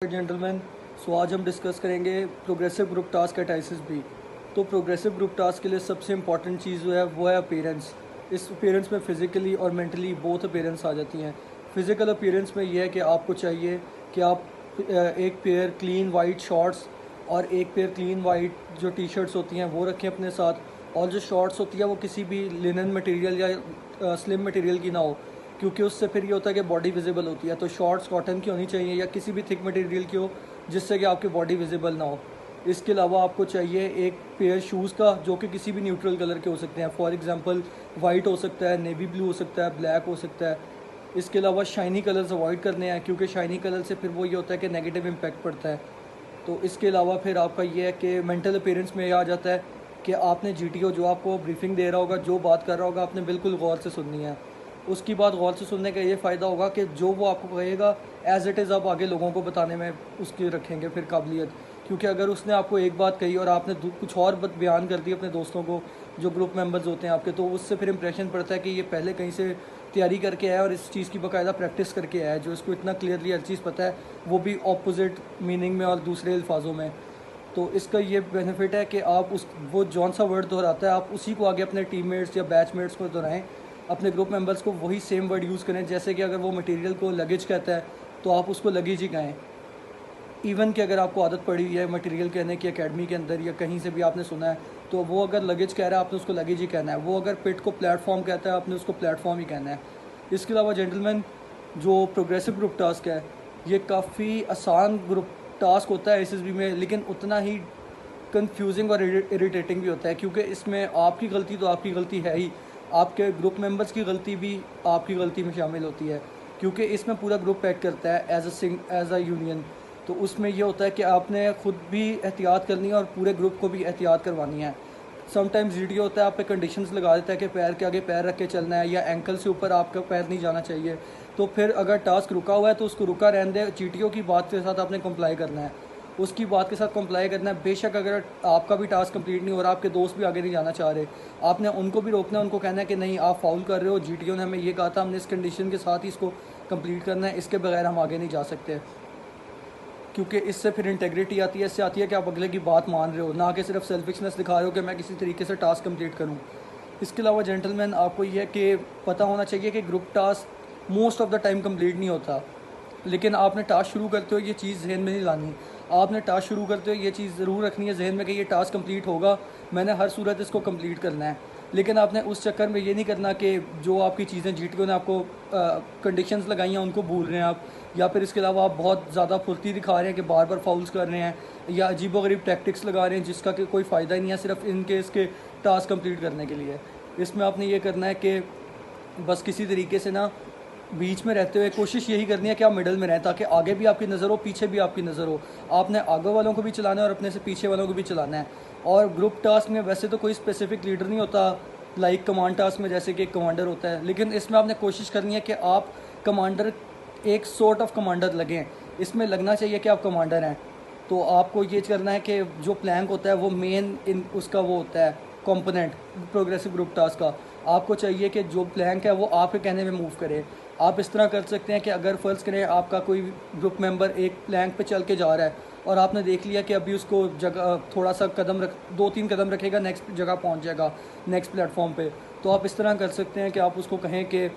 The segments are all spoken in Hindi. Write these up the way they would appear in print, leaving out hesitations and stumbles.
जेंटलमैन, सो आज हम डिस्कस करेंगे progressive group task at ISSB. तो प्रोग्रेसिव ग्रुप टास्क के लिए सबसे इंपॉर्टेंट चीज़ जो है वो है अपीयरेंस। इस अपीयरेंस में फ़िज़िकली और मेंटली बोथ अपीयरेंस आ जाती हैं। फ़िज़िकल अपीयरेंस में यह है कि आपको चाहिए कि आप एक पेयर क्लीन वाइट शॉर्ट्स और एक पेयर क्लीन वाइट जो टी शर्ट्स होती हैं वो रखें अपने साथ, और जो शॉर्ट्स होती है वो किसी भी लिनन मटेरियल या स्लिम मटेरियल की ना हो, क्योंकि उससे फिर ये होता है कि बॉडी विजिबल होती है। तो शॉर्ट्स कॉटन की होनी चाहिए या किसी भी थिक मटेरियल की हो जिससे कि आपकी बॉडी विजिबल ना हो। इसके अलावा आपको चाहिए एक पेयर शूज़ का जो कि किसी भी न्यूट्रल कलर के हो सकते हैं। फॉर एग्जांपल वाइट हो सकता है, नेवी ब्लू हो सकता है, ब्लैक हो सकता है। इसके अलावा शाइनी कलर्स अवॉइड करने हैं, क्योंकि शाइनी कलर से फिर वो ये होता है कि नेगेटिव इम्पैक्ट पड़ता है। तो इसके अलावा फिर आपका ये है कि मेंटल अपीयरेंस में ये आ जाता है कि आपने जीटीओ जो आपको ब्रीफिंग दे रहा होगा, जो बात कर रहा होगा, आपने बिल्कुल गौर से सुननी है। उसकी बात गौर से सुनने का ये फ़ायदा होगा कि जो वो आपको कहेगा एज़ इट इज़ आप आगे लोगों को बताने में उसकी रखेंगे फिर काबिलियत। क्योंकि अगर उसने आपको एक बात कही और आपने कुछ और बयान कर दी अपने दोस्तों को, जो ग्रुप मेंबर्स होते हैं आपके, तो उससे फिर इंप्रेशन पड़ता है कि ये पहले कहीं से तैयारी करके आया और इस चीज़ की बाकायदा प्रैक्टिस करके आया है, जो इसको इतना क्लियरली हर चीज़ पता है, वो भी ऑपोजिट मीनिंग में और दूसरे अल्फाजों में। तो इसका ये बेनिफिट है कि आप उस वो जौन सा वर्ड दोहराता है आप उसी को आगे अपने टीममेट्स या बैचमेट्स को दोहराएं, अपने ग्रुप मेंबर्स को वही सेम वर्ड यूज़ करें। जैसे कि अगर वो मटेरियल को लगेज कहता है तो आप उसको लगेज ही कहें। इवन कि अगर आपको आदत पड़ी है मटेरियल कहने की एकेडमी के अंदर या कहीं से भी आपने सुना है, तो वो अगर लगेज कह रहा है आपने उसको लगेज ही कहना है। वो अगर पिट को प्लेटफॉर्म कहता है आपने उसको प्लेटफॉर्म ही कहना है। इसके अलावा जेंटलमैन, जो प्रोग्रेसिव ग्रुप टास्क है ये काफ़ी आसान ग्रुप टास्क होता है एसएसबी में, लेकिन उतना ही कंफ्यूजिंग और इरिटेटिंग भी होता है, क्योंकि इसमें आपकी गलती तो आपकी गलती है ही, आपके ग्रुप मेंबर्स की गलती भी आपकी गलती में शामिल होती है, क्योंकि इसमें पूरा ग्रुप एक्ट करता है एज अ यूनियन। तो उसमें ये होता है कि आपने खुद भी एहतियात करनी है और पूरे ग्रुप को भी एहतियात करवानी है। समटाइम्स जीटीओ होता है आप पे कंडीशंस लगा देता है कि पैर के आगे पैर रख के चलना है या एंकल से ऊपर आपका पैर नहीं जाना चाहिए। तो फिर अगर टास्क रुका हुआ है तो उसको रुका रहने दे, जीटीओ की बात के साथ आपने कंप्लाई करना है, उसकी बात के साथ कंप्लाई करना है। बेशक अगर आपका भी टास्क कंप्लीट नहीं हो रहा, आपके दोस्त भी आगे नहीं जाना चाह रहे, आपने उनको भी रोकना है, उनको कहना है कि नहीं आप फाउल कर रहे हो, जीटीओ ने हमें ये कहा था, हमने इस कंडीशन के साथ ही इसको कंप्लीट करना है, इसके बगैर हम आगे नहीं जा सकते। क्योंकि इससे फिर इंटेग्रिटी आती है, इससे आती है कि आप अगले की बात मान रहे हो, ना कि सिर्फ सेल्फिशनेस दिखा रहे हो कि मैं किसी तरीके से टास्क कंप्लीट करूं। इसके अलावा जेंटलमैन आपको यह कि पता होना चाहिए कि group task most of the time complete नहीं होता, लेकिन आपने टास्क शुरू करते हो ये चीज़ जहन में नहीं लानी। आपने टास्क शुरू करते हो ये चीज़ ज़रूर रखनी है जहन में कि ये टास्क कंप्लीट होगा, मैंने हर सूरत इसको कंप्लीट करना है। लेकिन आपने उस चक्कर में ये नहीं करना कि जो आपकी चीज़ें जीटीओ ने आपको कंडीशंस लगाई हैं उनको भूल रहे हैं आप, या फिर इसके अलावा आप बहुत ज़्यादा फुर्ती दिखा रहे हैं कि बार बार फाउल्स कर रहे हैं या अजीबोगरीब टैक्टिक्स लगा रहे हैं जिसका कि कोई फ़ायदा ही नहीं है, सिर्फ इनके इसके टास्क कंप्लीट करने के लिए। इसमें आपने ये करना है कि बस किसी तरीके से ना बीच में रहते हुए कोशिश यही करनी है कि आप मिडल में रहें, ताकि आगे भी आपकी नज़र हो पीछे भी आपकी नज़र हो। आपने आगे वालों को भी चलाना है और अपने से पीछे वालों को भी चलाना है। और ग्रुप टास्क में वैसे तो कोई स्पेसिफिक लीडर नहीं होता लाइक कमांड टास्क में जैसे कि एक कमांडर होता है, लेकिन इसमें आपने कोशिश करनी है कि आप कमांडर एक सॉर्ट ऑफ कमांडर लगें। इसमें लगना चाहिए कि आप कमांडर हैं। तो आपको ये करना है कि जो प्लैंक होता है वो मेन इन उसका वो होता है कंपोनेंट प्रोग्रेसिव ग्रुप टास्क का। आपको चाहिए कि जो प्लैंक है वो आपके कहने में मूव करे। आप इस तरह कर सकते हैं कि अगर फ़र्ज़ करें आपका कोई ग्रुप मेंबर एक प्लैंक पे चल के जा रहा है और आपने देख लिया कि अभी उसको जगह थोड़ा सा कदम रख 2-3 कदम रखेगा नेक्स्ट जगह पहुंच जाएगा, नेक्स्ट प्लेटफॉर्म पे, तो आप इस तरह कर सकते हैं कि आप उसको कहें कि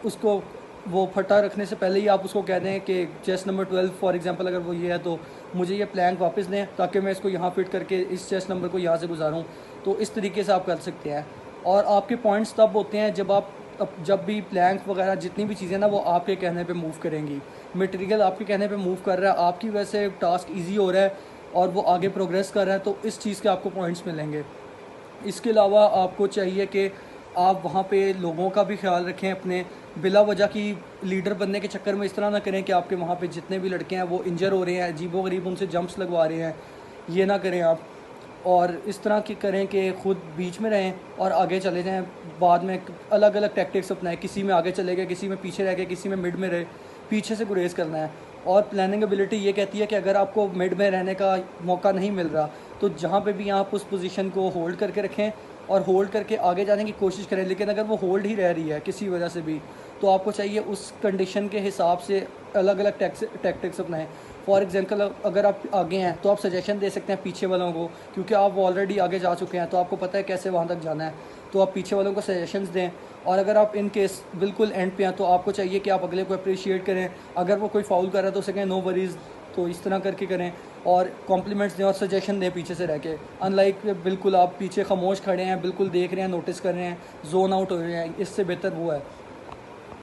उसको वो फटा रखने से पहले ही आप उसको कह दें कि चेस्ट नंबर 12 फॉर एग्जांपल अगर वो ये है तो मुझे ये प्लैंक वापस दें ताकि मैं इसको यहाँ फिट करके इस चेस्ट नंबर को यहाँ से गुजारूँ। तो इस तरीके से आप कर सकते हैं। और आपके पॉइंट्स तब होते हैं जब भी प्लैंक वगैरह जितनी भी चीज़ें ना वो आपके कहने पे मूव करेंगी। मटेरियल आपके कहने पे मूव कर रहा है, आपकी वजह से टास्क ईजी हो रहा है और वो आगे प्रोग्रेस कर रहा है, तो इस चीज़ के आपको पॉइंट्स मिलेंगे। इसके अलावा आपको चाहिए कि आप वहाँ पे लोगों का भी ख्याल रखें, अपने बिला वजह की लीडर बनने के चक्कर में इस तरह ना करें कि आपके वहाँ पे जितने भी लड़के हैं वो इंजर हो रहे हैं, अजीबो गरीब उनसे जंप्स लगवा रहे हैं, ये ना करें आप। और इस तरह की करें कि खुद बीच में रहें और आगे चले जाएं। बाद में अलग अलग टैक्टिक्स अपनाएं, किसी में आगे चले गए, किसी में पीछे रह गए, किसी में मिड में रहे, पीछे से गुरेज करना है। और प्लानिंग एबिलिटी ये कहती है कि अगर आपको मिड में रहने का मौका नहीं मिल रहा तो जहाँ पे भी आप उस पोजीशन को होल्ड करके रखें और होल्ड करके आगे जाने की कोशिश करें। लेकिन अगर वो होल्ड ही रह रही है किसी वजह से भी, तो आपको चाहिए उस कंडीशन के हिसाब से अलग अलग टैक्टिक्स अपनाएं। फॉर एग्जांपल अगर आप आगे हैं तो आप सजेशन दे सकते हैं पीछे वालों को, क्योंकि आप ऑलरेडी आगे जा चुके हैं तो आपको पता है कैसे वहाँ तक जाना है, तो आप पीछे वालों को सजेशंस दें। और अगर आप इन केस बिल्कुल एंड पे हैं तो आपको चाहिए कि आप अगले को अप्रिशिएट करें, अगर वो कोई फाउल कर रहा है तो उसे कहें नो वरीज़, तो इस तरह करके करें। और कॉम्प्लीमेंट्स दें और सजेशन दें पीछे से रह के, अनलाइक बिल्कुल आप पीछे खामोश खड़े हैं, बिल्कुल देख रहे हैं, नोटिस कर रहे हैं, जोन आउट हो रहे हैं, इससे बेहतर वो है।